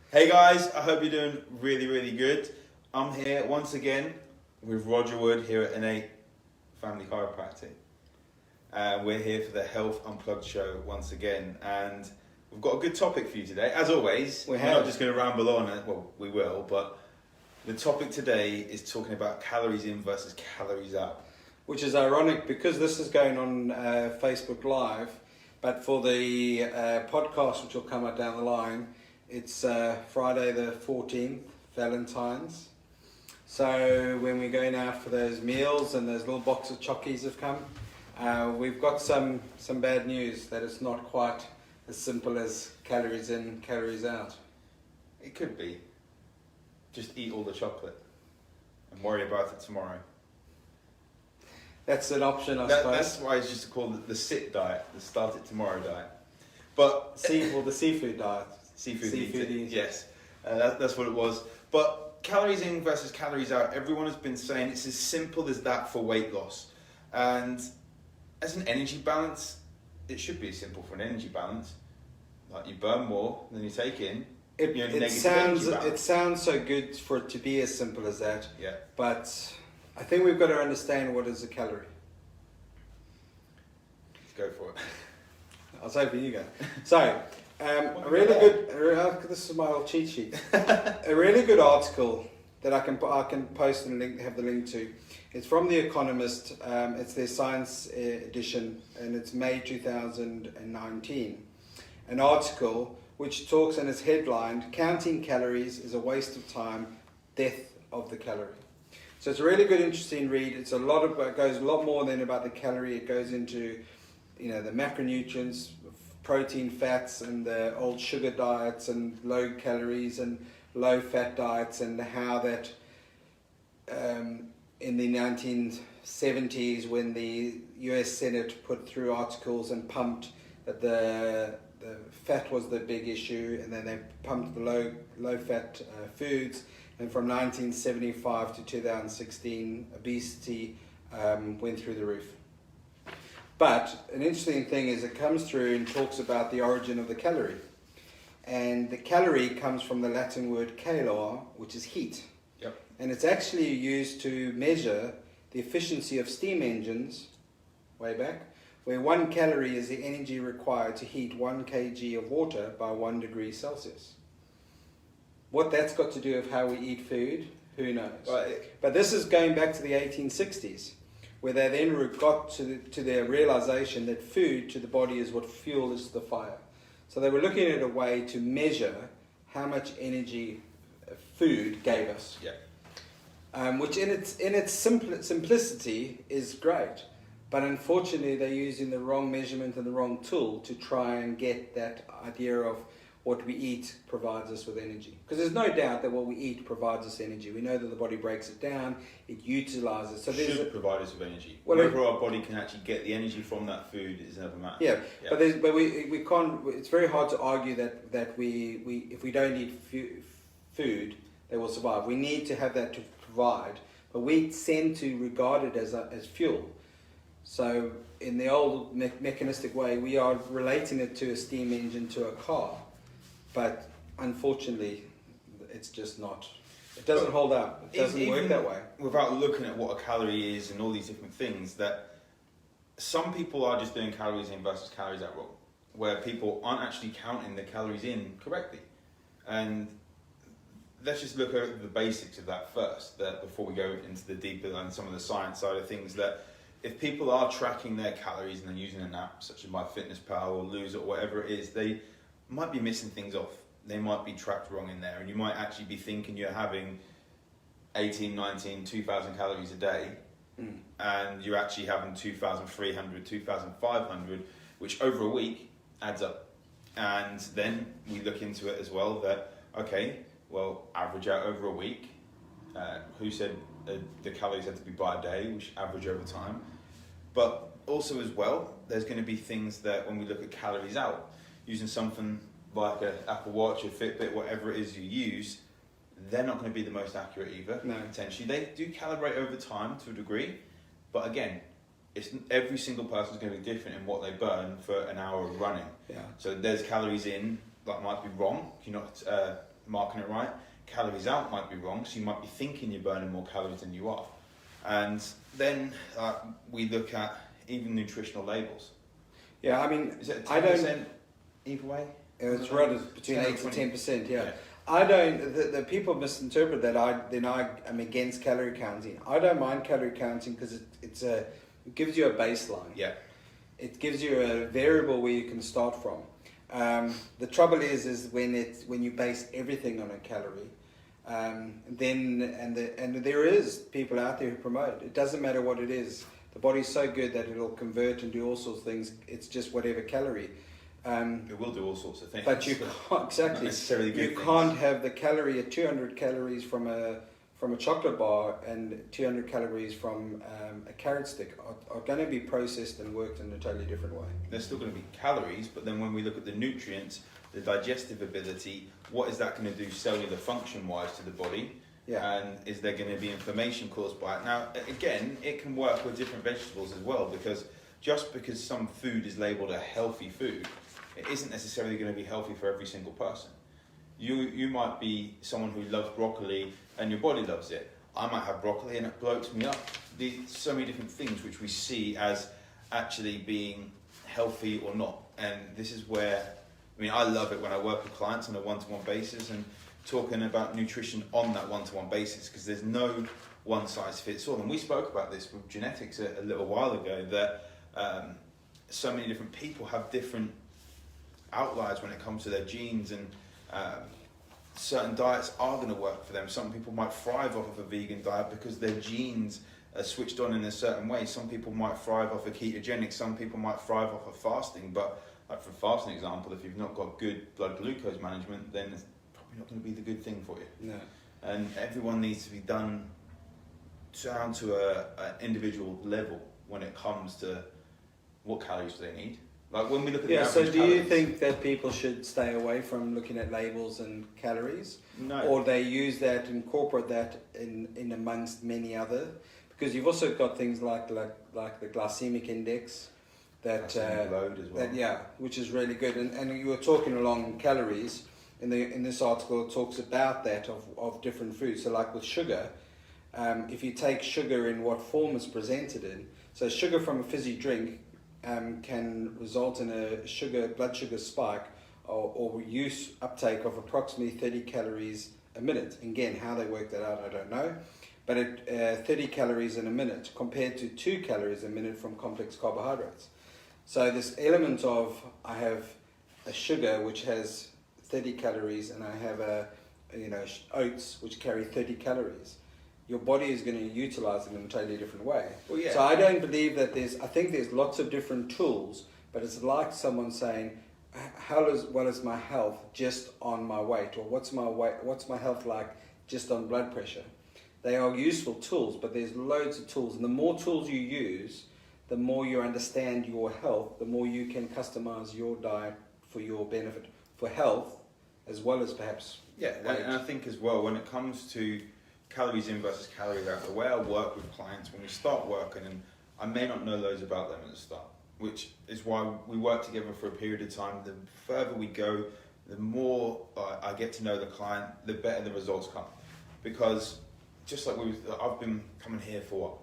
Hey guys, I hope you're doing really good. I'm here once again with Roger Wood here at Innate Family Chiropractic. We're here for the Health Unplugged show once again, and we've got a good topic for you today. As always, we're not just going to ramble on. Well, we will, but the topic today is talking about calories in versus calories out. Which is ironic because this is going on Facebook Live, but for the podcast, which will come out down the line, it's Friday the 14th, Valentine's. So when we're going out for those meals and those little box of chockies have come, we've got some bad news that it's not quite as simple as calories in, calories out. It could be. Just eat all the chocolate and worry about it tomorrow. That's an option, I suppose. That's why it's just called the SIT diet, the start it tomorrow diet. But the seafood diet. Seafood eating. Yes, that's what it was. But calories in versus calories out, everyone has been saying it's as simple as that for weight loss. And as an energy balance, it should be simple for an energy balance. Like you burn more than you take in. It sounds so good for it to be as simple as that. Yeah. But I think we've got to understand what is a calorie. Let's go for it. I was hoping you go. So, this is my old cheat sheet. A really good article that I can post and have the link to. It's from The Economist. It's their science edition, and it's May 2019. An article which talks, and it's headlined, "Counting Calories is a Waste of Time, Death of the Calorie." So it's a really good, interesting read. It goes a lot more than about the calorie. It goes into, the macronutrients, protein, fats, and the old sugar diets, and low calories and low fat diets, and how that in the 1970s, when the US Senate put through articles and pumped that the fat was the big issue, and then they pumped the low fat foods. And from 1975 to 2016, obesity went through the roof. But an interesting thing is it comes through and talks about the origin of the calorie. And the calorie comes from the Latin word calor, which is heat. Yep. And it's actually used to measure the efficiency of steam engines, way back, where 1 calorie is the energy required to heat 1 kg of water by 1 degree Celsius. What that's got to do with how we eat food, who knows? Right. But this is going back to the 1860s, where they then got to their realization that food to the body is what fuel is to the fire. So they were looking at a way to measure how much energy food gave us. Yeah. Which in its simplicity is great. But unfortunately, they're using the wrong measurement and the wrong tool to try and get that idea of what we eat provides us with energy. Because there's no doubt that what we eat provides us energy. We know that the body breaks it down, it utilizes. So should provide us with energy. Well, whether our body can actually get the energy from that food is another matter. Yeah. But we can't. It's very hard to argue that we if we don't eat food, they will survive. We need to have that to provide, but we tend to regard it as fuel. So in the old mechanistic way, we are relating it to a steam engine, to a car. But unfortunately, it's just not. It doesn't hold up. It doesn't work that way. Without looking at what a calorie is and all these different things, that some people are just doing calories in versus calories out wrong, where people aren't actually counting the calories in correctly. And let's just look at the basics of that first, before we go into the deeper and some of the science side of things. That if people are tracking their calories and they're using an app such as MyFitnessPal or Lose or whatever it is, they might be missing things off. They might be tracked wrong in there, and you might actually be thinking you're having 18, 19, 2,000 calories a day, and you're actually having 2,300, 2,500, which over a week adds up. And then we look into it as well that, okay, well, average out over a week. Who said the calories had to be by a day? We should average over time. But also as well, there's going to be things that when we look at calories out, using something like an Apple Watch or Fitbit, whatever it is you use, they're not going to be the most accurate either. No. Potentially. They do calibrate over time to a degree, but again, every single person's going to be different in what they burn for an hour of running. Yeah. So there's calories in that might be wrong. You're not marking it right. Calories out might be wrong, so you might be thinking you're burning more calories than you are. And then we look at even nutritional labels. Yeah, I mean, Is it I 10% don't. either way? It's right between 10 or 8 to 20. 10%. Yeah. Yeah. I don't. The people misinterpret that. I am against calorie counting. I don't mind calorie counting because it gives you a baseline. Yeah. It gives you a variable where you can start from. The trouble is when you base everything on a calorie. Then there is people out there who promote. It doesn't matter what it is. The body's so good that it'll convert and do all sorts of things. It's just whatever calorie. It will do all sorts of things. But you can't exactly. Not necessarily good you things. can't have the calorie at 200 calories from a chocolate bar and 200 calories from a carrot stick are going to be processed and worked in a totally different way. There's still going to be calories, but then when we look at the nutrients, the digestive ability, what is that going to do cellular function-wise to the body? Yeah. And is there going to be inflammation caused by it? Now, again, it can work with different vegetables as well, because just because some food is labelled a healthy food, it isn't necessarily going to be healthy for every single person. You might be someone who loves broccoli and your body loves it. I might have broccoli and it bloats me up. There's so many different things which we see as actually being healthy or not. And this is where, I mean, I love it when I work with clients on a one-to-one basis and talking about nutrition on that one-to-one basis, because there's no one size fits all. And we spoke about this with genetics a little while ago, that so many different people have different outliers when it comes to their genes, and certain diets are going to work for them. Some people might thrive off of a vegan diet because their genes are switched on in a certain way. Some people might thrive off a ketogenic, some people might thrive off of fasting. But like for fasting example, if you've not got good blood glucose management, then it's probably not going to be the good thing for you. No. And everyone needs to be done down to an individual level when it comes to what calories do they need. Like when we look at the so average do you calories- think that people should stay away from looking at labels and calories? No. Or they use that, incorporate that in amongst many other? Because you've also got things like the glycemic index, that Glycemic load as well. which is really good. And you were talking along calories in this article. It talks about that of different foods. So like with sugar, if you take sugar in what form it's presented in, so sugar from a fizzy drink can result in a blood sugar spike or use uptake of approximately 30 calories a minute. Again, how they work that out, I don't know. But 30 calories in a minute compared to 2 calories a minute from complex carbohydrates. So this element of, I have a sugar which has 30 calories and I have oats which carry 30 calories. Your body is going to utilize it in a totally different way. Well, yeah. So I don't believe that I think there's lots of different tools, but it's like someone saying, what is my health just on my weight? Or what's my health like just on blood pressure? They are useful tools, but there's loads of tools. And the more tools you use, the more you understand your health, the more you can customize your diet for your benefit, for health, as well as perhaps weight. And I think as well, when it comes to calories in versus calories out, the way I work with clients when we start working, and I may not know loads about them at the start, which is why we work together for a period of time. The further we go, the more I get to know the client, the better the results come. Because just like I've been coming here for,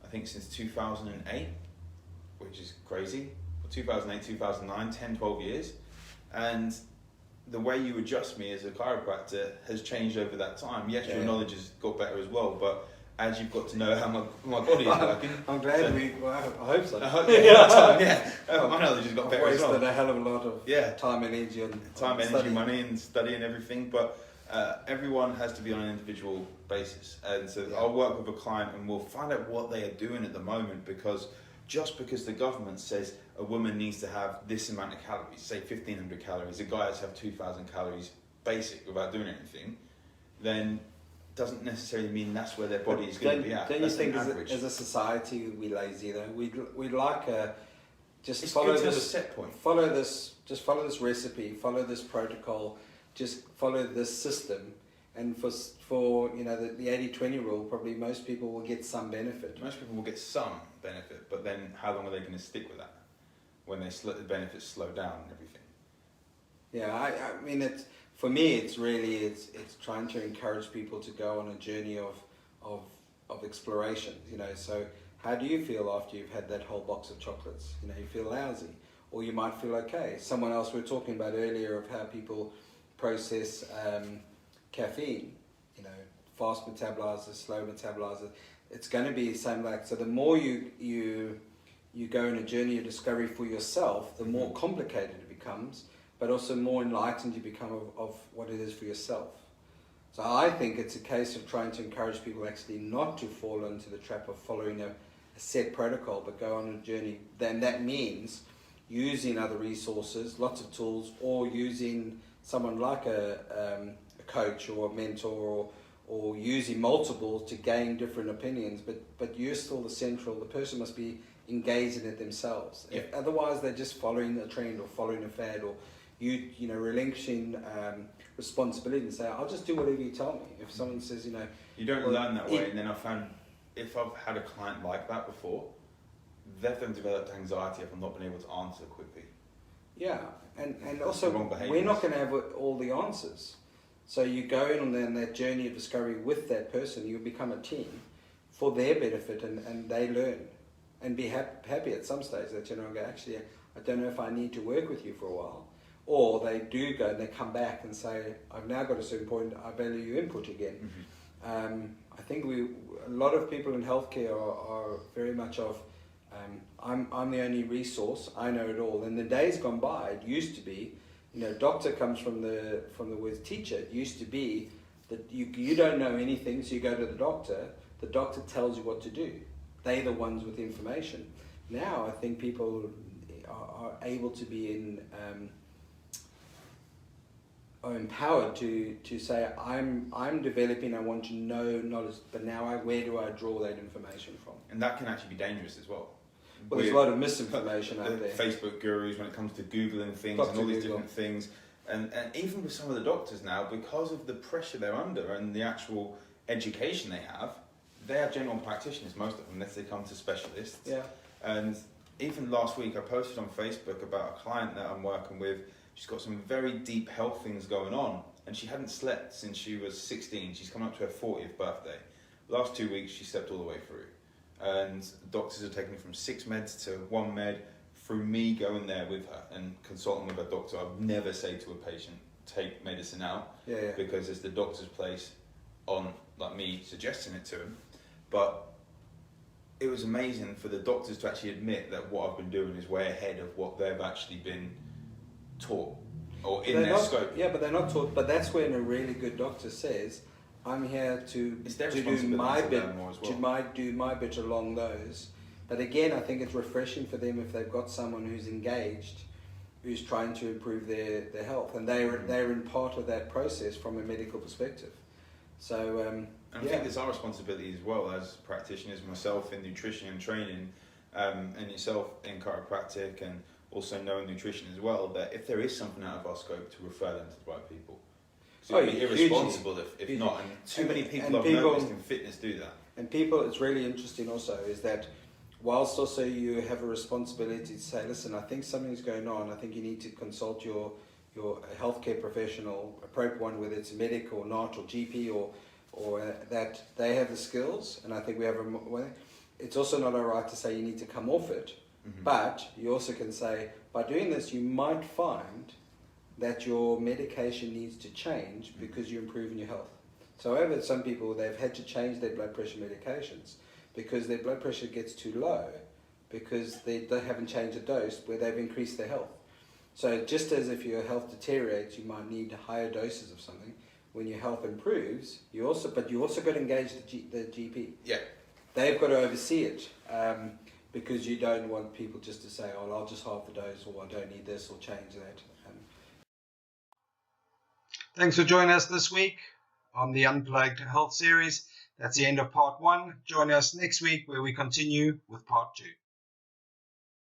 I think since 2008, which is crazy. 2008, 2009, 10, 12 years. And the way you adjust me as a chiropractor has changed over that time. Yes, your knowledge has got better as well, but as you've got to know how my body is working. I'm glad I hope so. My knowledge has got better as well. I've wasted a hell of a lot of time, energy, energy, money, and study and everything. But everyone has to be on an individual basis. And so I'll work with a client and we'll find out what they are doing at the moment, because just because the government says a woman needs to have this amount of calories, say 1,500 calories, a guy has to have 2,000 calories basic without doing anything, then doesn't necessarily mean that's where their body is going to be at. Don't you think as a society we're lazy though? We'd like just follow this set point. Follow this recipe, follow this protocol, just follow this system. And for the 80-20 rule, probably most people will get some benefit. Most people will get some benefit, but then how long are they going to stick with that when the benefits slow down and everything? Yeah, I mean, For me, it's trying to encourage people to go on a journey of exploration. So how do you feel after you've had that whole box of chocolates? You feel lousy, or you might feel okay. Someone else we were talking about earlier of how people process caffeine. Fast metabolizers, slow metabolizers. It's going to be the same. So the more you go on a journey of discovery for yourself, the more complicated it becomes, but also more enlightened you become of what it is for yourself. So I think it's a case of trying to encourage people actually not to fall into the trap of following a set protocol, but go on a journey. Then that means using other resources, lots of tools, or using someone like a coach or a mentor, or using multiple to gain different opinions. But you're still the person must be engaged in it themselves. Yeah. Otherwise, they're just following a trend or following a fad, or relinquishing responsibility and say, I'll just do whatever you tell me. If someone says, you don't learn that way. And then I found, if I've had a client like that before, they've then developed anxiety if I'm not been able to answer quickly. Yeah, and also Wrong we're not going to have all the answers. So you go on that journey of discovery with that person. You become a team for their benefit, and they learn and be happy at some stage that actually I don't know if I need to work with you for a while. Or they do go and they come back and say, I've now got a certain point, I value your input again. Mm-hmm. I think a lot of people in healthcare are very much of, I'm the only resource, I know it all. And the days gone by, it used to be, doctor comes from the word teacher. It used to be that you don't know anything, so you go to the doctor tells you what to do. They're the ones with information. Now I think people are able to be are empowered to say, I'm developing, I want to know knowledge, but now where do I draw that information from? And that can actually be dangerous as well. Well, there's a lot of misinformation out there. Facebook gurus when it comes to Googling things and all these different things. And even with some of the doctors now, because of the pressure they're under and the actual education they are general practitioners, most of them, unless they come to specialists. Yeah. And even last week I posted on Facebook about a client that I'm working with. She's got some very deep health things going on, and she hadn't slept since she was 16. She's coming up to her 40th birthday. Last 2 weeks she slept all the way through. And doctors are taking her from 6 meds to 1 med through me going there with her and consulting with a doctor. I'd never say to a patient, take medicine out, because it's the doctor's place on, like me, suggesting it to him. But it was amazing for the doctors to actually admit that what I've been doing is way ahead of what they've actually been taught or in their scope. Yeah, but they're not taught. But that's when a really good doctor says, I'm here to do my bit, do my bit along those. But again, I think it's refreshing for them if they've got someone who's engaged, who's trying to improve their health, and they're in part of that process from a medical perspective. So and I think it's our responsibility as well as practitioners, myself in nutrition and training, and yourself in chiropractic, and also knowing nutrition as well, that if there is something out of our scope, to refer them to the right people. So it would be irresponsible if not, and too many people I've noticed in fitness do that. And people, it's really interesting also, is that whilst also you have a responsibility to say, listen, I think something's going on, I think you need to consult your healthcare professional, appropriate one, whether it's a medic or not, or GP, or that they have the skills, and I think we have it's also not all right to say you need to come off it, but you also can say, by doing this, you might find that your medication needs to change because you're improving your health. So however, some people, they've had to change their blood pressure medications because their blood pressure gets too low because they haven't changed the dose where they've increased their health. So just as if your health deteriorates, you might need higher doses of something. When your health improves, you also got to engage the GP. Yeah. They've got to oversee it because you don't want people just to say, oh, I'll just halve the dose, or I don't need this, or change that. Thanks for joining us this week on the Unplugged Health series. That's the end of part 1. Join us next week where we continue with part 2.